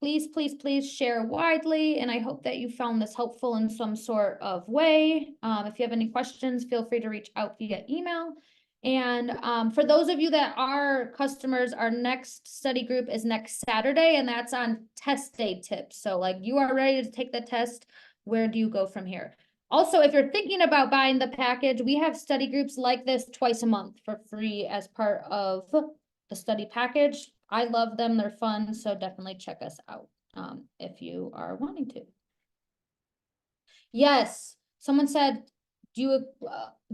Please share widely, and I hope that you found this helpful in some sort of way. If you have any questions, feel free to reach out via email. And for those of you that are customers, our next study group is next Saturday, and that's on test day tips. So like, you are ready to take the test, where do you go from here? Also, if you're thinking about buying the package, we have study groups like this twice a month for free as part of the study package. I love them. They're fun. So definitely check us out if you are wanting to. Yes. Someone said, do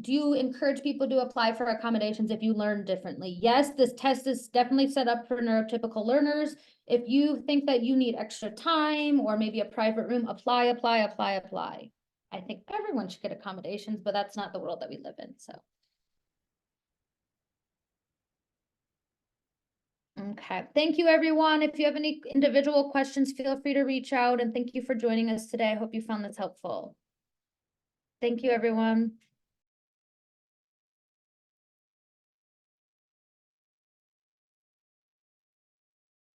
you encourage people to apply for accommodations if you learn differently? Yes, this test is definitely set up for neurotypical learners. If you think that you need extra time or maybe a private room, apply. I think everyone should get accommodations, but that's not the world that we live in, so. Okay, thank you, everyone. If you have any individual questions, feel free to reach out, and thank you for joining us today. I hope you found this helpful. Thank you, everyone.